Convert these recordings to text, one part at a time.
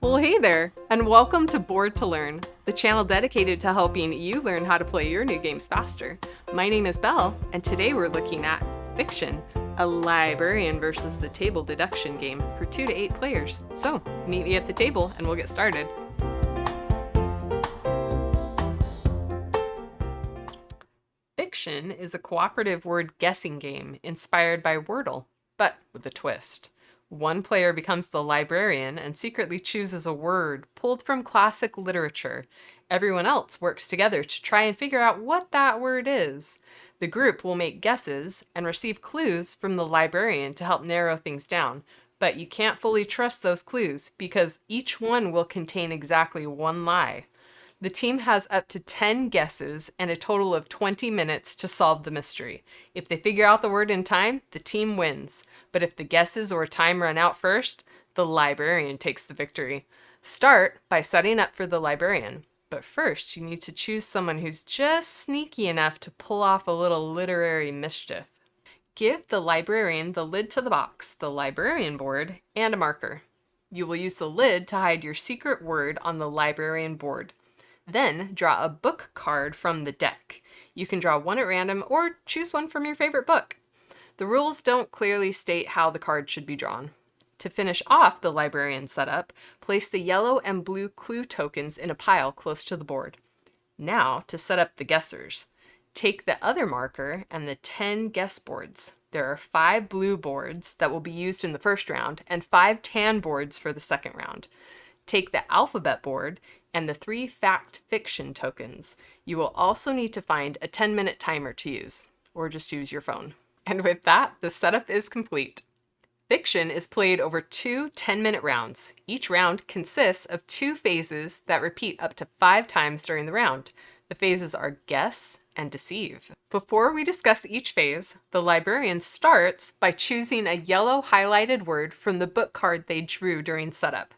Well, hey there, and welcome to Board to Learn, the channel dedicated to helping you learn how to play your new games faster. My name is Belle, and today we're looking at Fiction, a Lie-brarian versus the table deduction game for 2 to 8 players. So, meet me at the table and we'll get started. Fiction is a cooperative word guessing game inspired by Wordle, but with a twist. One player becomes the librarian and secretly chooses a word pulled from classic literature. Everyone else works together to try and figure out what that word is. The group will make guesses and receive clues from the librarian to help narrow things down, but you can't fully trust those clues because each one will contain exactly one lie. The team has up to 10 guesses and a total of 20 minutes to solve the mystery. If they figure out the word in time, the team wins. But if the guesses or time run out first, the librarian takes the victory. Start by setting up for the librarian. But first, you need to choose someone who's just sneaky enough to pull off a little literary mischief. Give the librarian the lid to the box, the librarian board, and a marker. You will use the lid to hide your secret word on the librarian board. Then draw a book card from the deck. You can draw one at random or choose one from your favorite book. The rules don't clearly state how the card should be drawn. To finish off the librarian setup, place the yellow and blue clue tokens in a pile close to the board. Now to set up the guessers. Take the other marker and the 10 guess boards. There are 5 blue boards that will be used in the first round and 5 tan boards for the second round. Take the alphabet board and the 3 fact fiction tokens. You will also need to find a 10-minute timer to use, or just use your phone. And with that, the setup is complete. Fiction is played over 2 10-minute rounds. Each round consists of 2 phases that repeat up to 5 times during the round. The phases are Guess and Deceive. Before we discuss each phase, the librarian starts by choosing a yellow highlighted word from the book card they drew during setup.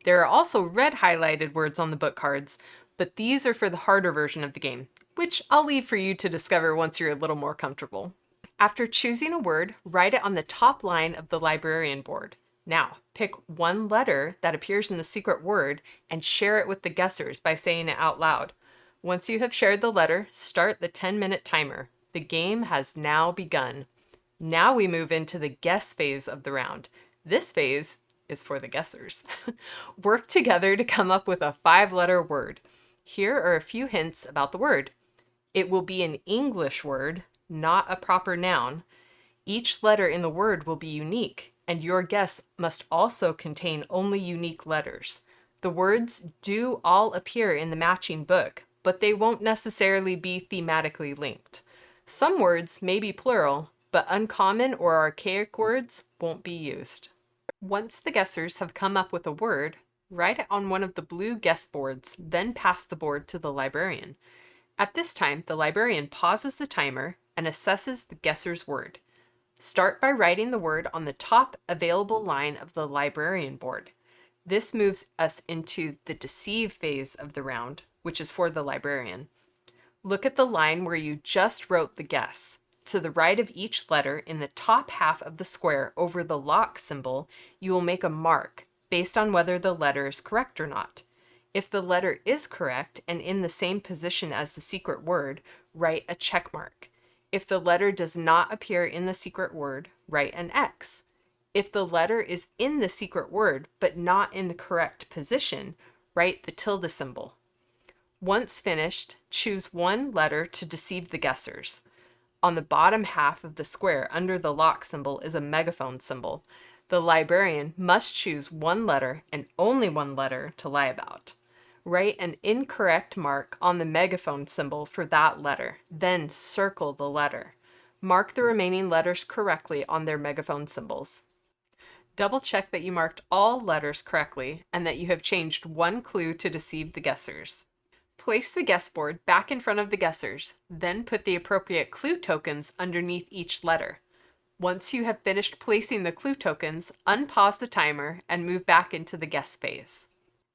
There are also red highlighted words on the book cards, but these are for the harder version of the game, which I'll leave for you to discover once you're a little more comfortable. After choosing a word, write it on the top line of the librarian board. Now, pick one letter that appears in the secret word and share it with the guessers by saying it out loud. Once you have shared the letter, start the 10-minute timer. The game has now begun. Now we move into the guess phase of the round. This phase is for the guessers. Work together to come up with a 5-letter word. Here are a few hints about the word. It will be an English word, not a proper noun. Each letter in the word will be unique, and your guess must also contain only unique letters. The words do all appear in the matching book, but they won't necessarily be thematically linked. Some words may be plural, but uncommon or archaic words won't be used. Once the guessers have come up with a word, write it on one of the blue guess boards, then pass the board to the librarian. At this time, the librarian pauses the timer and assesses the guesser's word. Start by writing the word on the top available line of the librarian board. This moves us into the deceive phase of the round, which is for the librarian. Look at the line where you just wrote the guess. To the right of each letter in the top half of the square over the lock symbol, you will make a mark based on whether the letter is correct or not. If the letter is correct and in the same position as the secret word, write a check mark. If the letter does not appear in the secret word, write an X. If the letter is in the secret word but not in the correct position, write the tilde symbol. Once finished, choose one letter to deceive the guessers. On the bottom half of the square under the lock symbol is a megaphone symbol. The librarian must choose one letter and only one letter to lie about. Write an incorrect mark on the megaphone symbol for that letter, then circle the letter. Mark the remaining letters correctly on their megaphone symbols. Double check that you marked all letters correctly and that you have changed one clue to deceive the guessers. Place the guess board back in front of the guessers, then put the appropriate clue tokens underneath each letter. Once you have finished placing the clue tokens, unpause the timer and move back into the guess phase.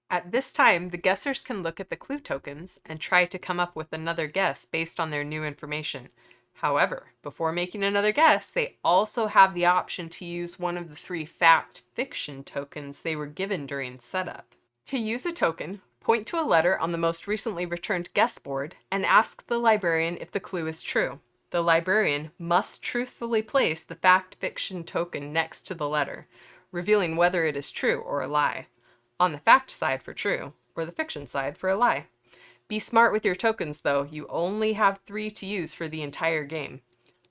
At this time, the guessers can look at the clue tokens and try to come up with another guess based on their new information. However, before making another guess, they also have the option to use one of the 3 fact fiction tokens they were given during setup. To use a token, point to a letter on the most recently returned guess board and ask the librarian if the clue is true. The librarian must truthfully place the fact-fiction token next to the letter, revealing whether it is true or a lie. On the fact side for true, or the fiction side for a lie. Be smart with your tokens though, you only have 3 to use for the entire game.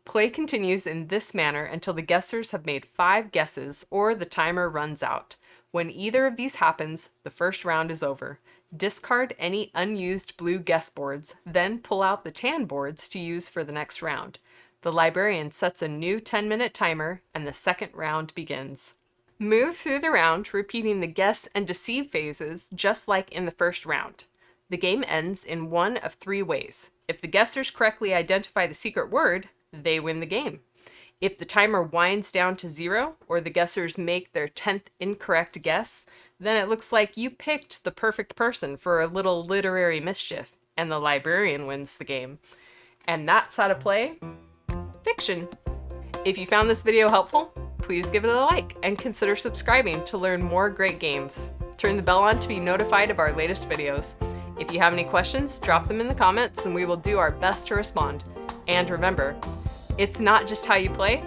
Play continues in this manner until the guessers have made 5 guesses or the timer runs out. When either of these happens, the first round is over. Discard any unused blue guess boards, then pull out the tan boards to use for the next round. The librarian sets a new 10-minute timer and the second round begins. Move through the round, repeating the guess and deceive phases just like in the first round. The game ends in one of 3 ways. If the guessers correctly identify the secret word, they win the game. If the timer winds down to 0, or the guessers make their 10th incorrect guess, then it looks like you picked the perfect person for a little literary mischief, and the librarian wins the game. And that's how to play fiction. If you found this video helpful, please give it a like and consider subscribing to learn more great games. Turn the bell on to be notified of our latest videos. If you have any questions, drop them in the comments and we will do our best to respond. And remember, it's not just how you play,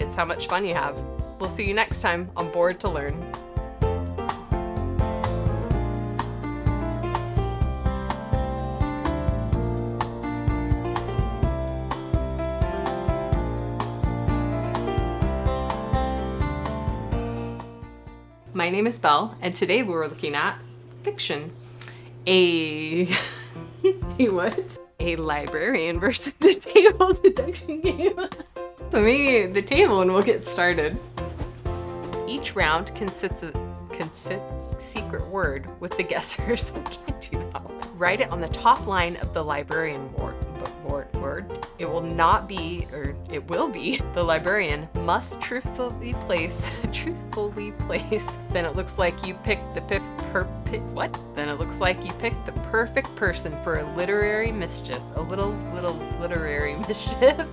it's how much fun you have. We'll see you next time on Board to Learn. My name is Belle, and today we're looking at fiction. A what? A librarian versus the table deduction game. So maybe the table and we'll get started. Each round consists secret word with the guessers. I can't do that one. Write it on the top line of the librarian word. It will not be, or it will be, the librarian must truthfully place, then it looks like you picked the Then it looks like you picked the perfect person for a literary mischief. A little literary mischief.